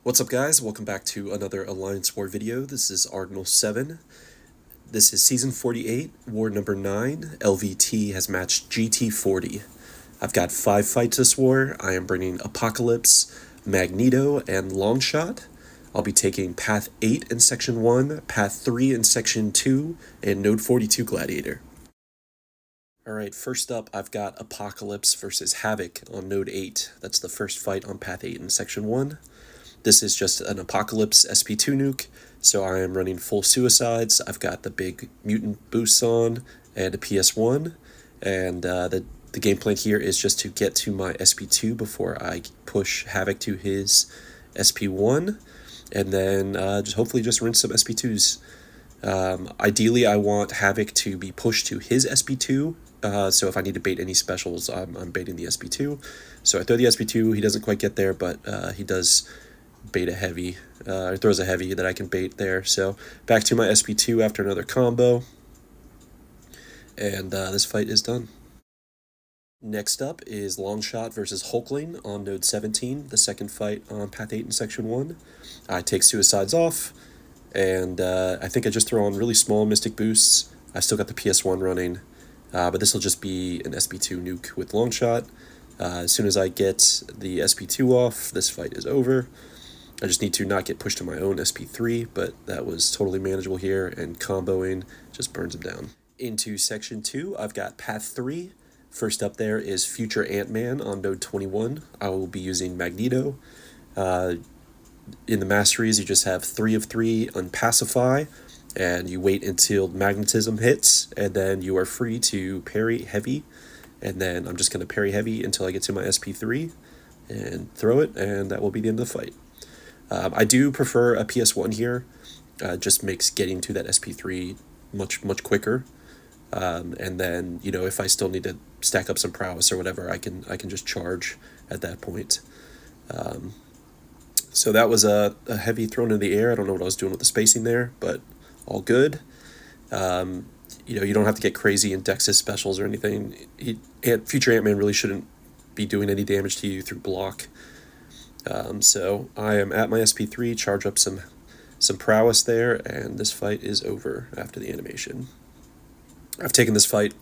What's up, guys? Welcome back to another Alliance War video. This is Ardenal 7. This is Season 48, War number 9. LVT has matched GT40. I've got 5 fights this war. I am bringing Apocalypse, Magneto, and Longshot. I'll be taking Path 8 in Section 1, Path 3 in Section 2, and Node 42 Gladiator. Alright, first up, I've got Apocalypse versus Havok on Node 8. That's the first fight on Path 8 in Section 1. This is just an Apocalypse SP2 nuke, so I am running full suicides. I've got the big mutant boosts on and a PS1, and the game plan here is just to get to my SP2 before I push Havok to his SP1, and then hopefully just rinse some SP2s. Ideally, I want Havok to be pushed to his SP2, so if I need to bait any specials, I'm baiting the SP2. So I throw the SP2, he doesn't quite get there, but he does bait a heavy, or throws a heavy that I can bait there. So back to my SP2 after another combo, and this fight is done. Next up is Longshot versus Hulkling on Node 17, the second fight on Path 8 in Section 1. I take suicides off, and I think I just throw on really small Mystic boosts. I still got the PS1 running, but this will just be an SP2 nuke with Longshot. As soon as I get the SP2 off, this fight is over. I just need to not get pushed to my own SP3, but that was totally manageable here, and comboing just burns him down. Into Section 2, I've got Path 3. First up there is Future Ant-Man on Node 21. I will be using Magneto. In the Masteries, you just have 3 of 3 Unpacify, and you wait until Magnetism hits, and then you are free to parry Heavy, and then I'm just going to parry Heavy until I get to my SP3, and throw it, and that will be the end of the fight. I do prefer a PS1 here. Just makes getting to that SP3 much quicker. And then, you know, if I still need to stack up some prowess or whatever, I can just charge at that point. So that was a heavy thrown in the air. I don't know what I was doing with the spacing there, but all good. You know, you don't have to get crazy in Dex's specials or anything. Future Ant-Man really shouldn't be doing any damage to you through block. So I am at my SP3, charge up some prowess there, and this fight is over after the animation. I've taken this fight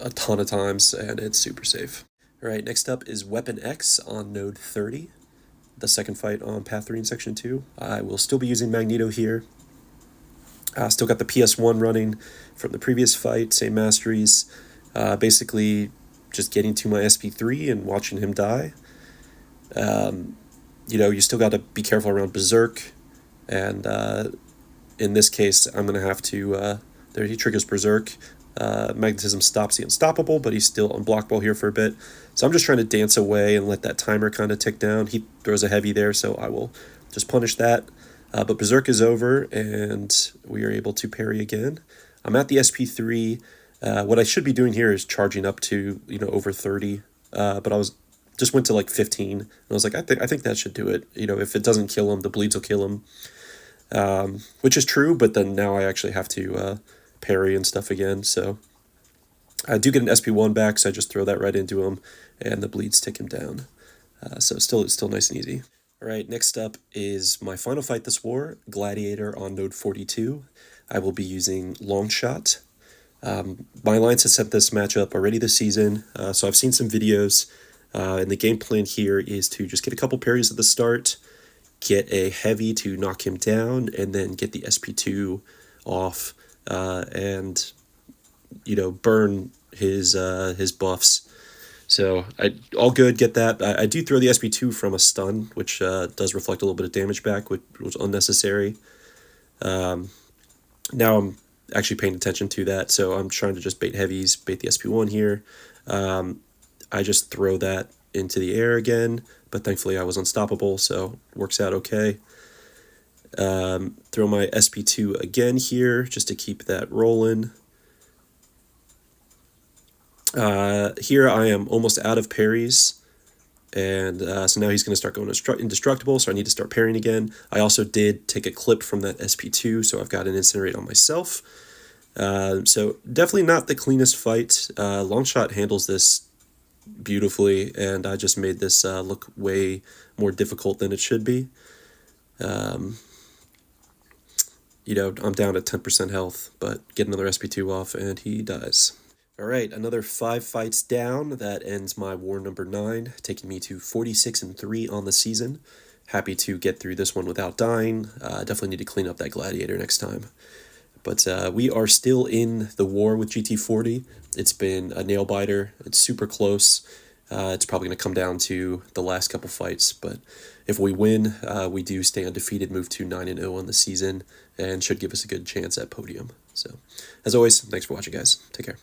a ton of times, and it's super safe. Alright, next up is Weapon X on Node 30, the second fight on Path 3 in Section 2. I will still be using Magneto here. Still got the PS1 running from the previous fight, same masteries. Basically, just getting to my SP3 and watching him die. You know, you still got to be careful around Berserk, and in this case, I'm going to have to, there he triggers Berserk, Magnetism stops the Unstoppable, but he's still unblockable here for a bit, so I'm just trying to dance away and let that timer kind of tick down. He throws a heavy there, so I will just punish that, but Berserk is over, and we are able to parry again. I'm at the SP3. What I should be doing here is charging up to, you know, over 30, but I just went to like 15, and I was like, I think that should do it. You know, if it doesn't kill him, the bleeds will kill him, which is true, but then now I actually have to parry and stuff again, so I do get an SP1 back, so I just throw that right into him, and the bleeds tick him down. So it's still nice and easy. Alright, next up is my final fight this war, Gladiator on Node 42. I will be using Longshot. My Alliance has set this matchup already this season, so I've seen some videos. And the game plan here is to just get a couple parries at the start, get a heavy to knock him down, and then get the SP2 off, and, you know, burn his buffs. So all good, get that. I do throw the SP2 from a stun, which does reflect a little bit of damage back, which was unnecessary. Now I'm actually paying attention to that, so I'm trying to just bait heavies, bait the SP1 here. I just throw that into the air again, but thankfully I was unstoppable, so it works out okay. Throw my SP2 again here, just to keep that rolling. Here I am almost out of parries, and so now he's going to start going indestructible, so I need to start parrying again. I also did take a clip from that SP2, so I've got an incinerate on myself. So definitely not the cleanest fight. Longshot handles this beautifully, and I just made this look way more difficult than it should be. You know, I'm down at 10% health, but get another SP2 off, and he dies. All right, another 5 fights down. That ends my war number 9, taking me to 46-3 on the season. Happy to get through this one without dying. Definitely need to clean up that Gladiator next time. But we are still in the war with GT40. It's been a nail biter. It's super close. It's probably going to come down to the last couple fights, but if we win, we do stay undefeated, move to 9-0 on the season, and should give us a good chance at podium. So, as always, thanks for watching, guys. Take care.